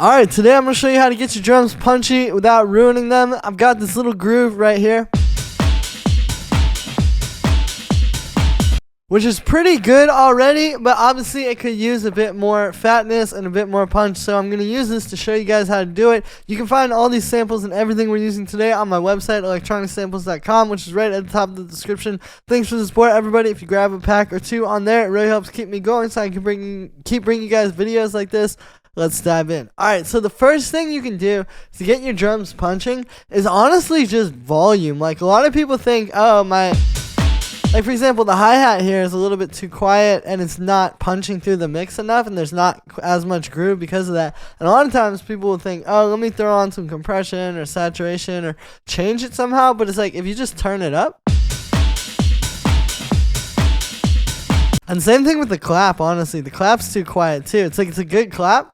Alright, today I'm going to show you how to get your drums punchy without ruining them. I've got this little groove right here, which is pretty good already, but obviously it could use a bit more fatness and a bit more punch, so I'm going to use this to show you guys how to do it. You can find all these samples and everything we're using today on my website, electronicsamples.com, which is right at the top of the description. Thanks for the support, everybody. If you grab a pack or two on there, it really helps keep me going so I can keep bringing you guys videos like this. Let's dive in. Alright, so the first thing you can do to get your drums punching is honestly just volume. Like, a lot of people think, oh, like, for example, the hi-hat here is a little bit too quiet and it's not punching through the mix enough and there's not as much groove because of that. And a lot of times people will think, oh, let me throw on some compression or saturation or change it somehow. But it's like, if you just turn it up. And same thing with the clap, honestly. The clap's too quiet too. It's like, it's a good clap.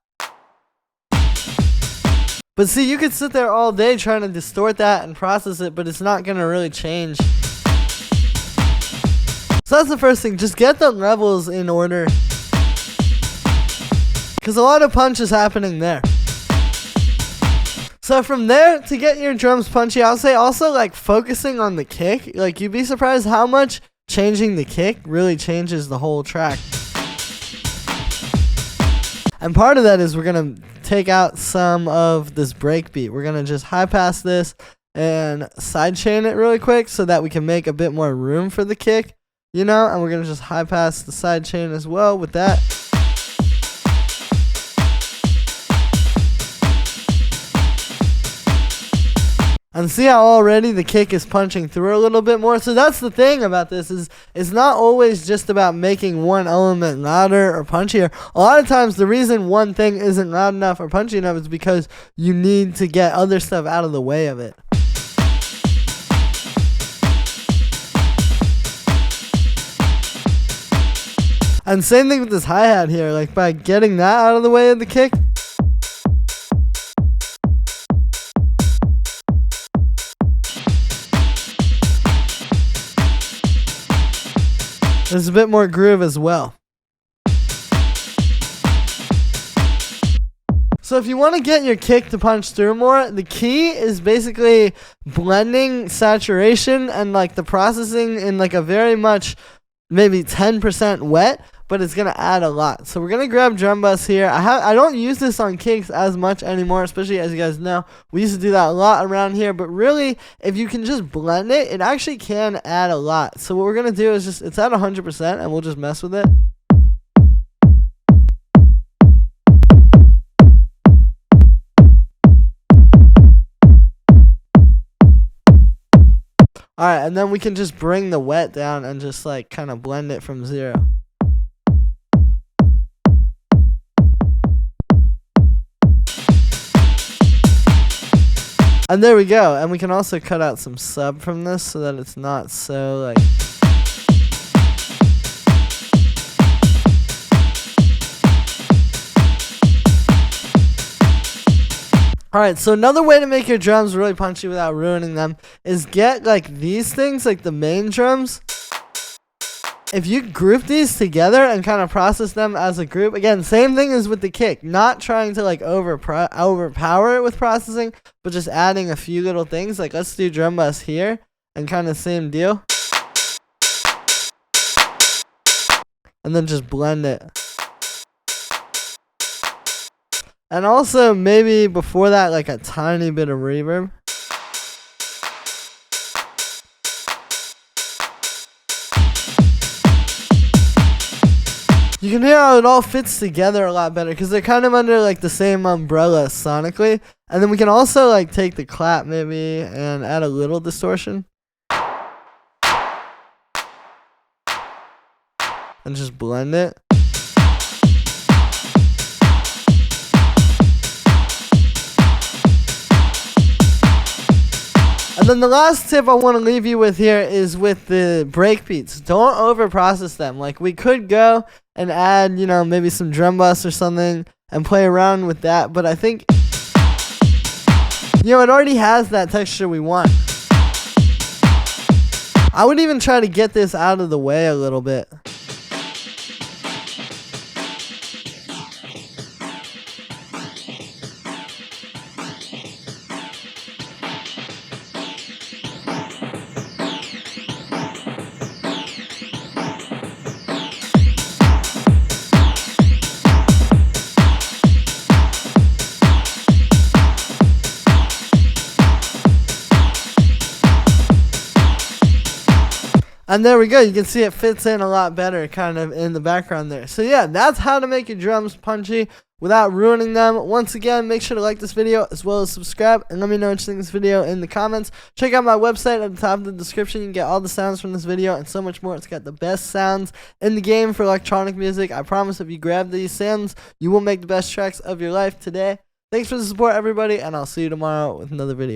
But see, you could sit there all day trying to distort that and process it, but it's not going to really change. So that's the first thing. Just get the levels in order, because a lot of punch is happening there. So from there, to get your drums punchy, I'll say also, like, focusing on the kick. Like, you'd be surprised how much changing the kick really changes the whole track. And part of that is we're going to take out some of this break beat. We're going to just high pass this and sidechain it really quick so that we can make a bit more room for the kick, you know, and we're going to just high pass the sidechain as well with that. And see how already the kick is punching through a little bit more. So that's the thing about this, is it's not always just about making one element louder or punchier. A lot of times the reason one thing isn't loud enough or punchy enough is because you need to get other stuff out of the way of it. And same thing with this hi-hat here. Like, by getting that out of the way of the kick, there's a bit more groove as well. So if you want to get your kick to punch through more, the key is basically blending saturation and like the processing in like a very much maybe 10% wet, but it's going to add a lot. So we're going to grab drum bus here. I don't use this on kicks as much anymore, especially as you guys know. We used to do that a lot around here, but really, if you can just blend it, it actually can add a lot. So what we're going to do is just, it's at 100% and we'll just mess with it. Alright, and then we can just bring the wet down and just like kind of blend it from zero. And there we go. And we can also cut out some sub from this so that it's not so like... Alright, so another way to make your drums really punchy without ruining them is get like these things, like the main drums. If you group these together and kind of process them as a group, again, same thing as with the kick, not trying to like overpower it with processing, but just adding a few little things. Like, let's do drum bus here and kind of same deal. And then just blend it. And also maybe before that, like a tiny bit of reverb. You can hear how it all fits together a lot better because they're kind of under like the same umbrella sonically. And then we can also like take the clap maybe and add a little distortion. And just blend it. And then the last tip I want to leave you with here is with the breakbeats. Don't overprocess them. Like, we could go and add, you know, maybe some drum bus or something and play around with that. But I think, you know, it already has that texture we want. I would even try to get this out of the way a little bit. And there we go. You can see it fits in a lot better kind of in the background there. So yeah, that's how to make your drums punchy without ruining them. Once again, make sure to like this video as well as subscribe, and let me know what you think of this video in the comments. Check out my website at the top of the description. You can get all the sounds from this video and so much more. It's got the best sounds in the game for electronic music. I promise if you grab these sounds, you will make the best tracks of your life today. Thanks for the support, everybody, and I'll see you tomorrow with another video.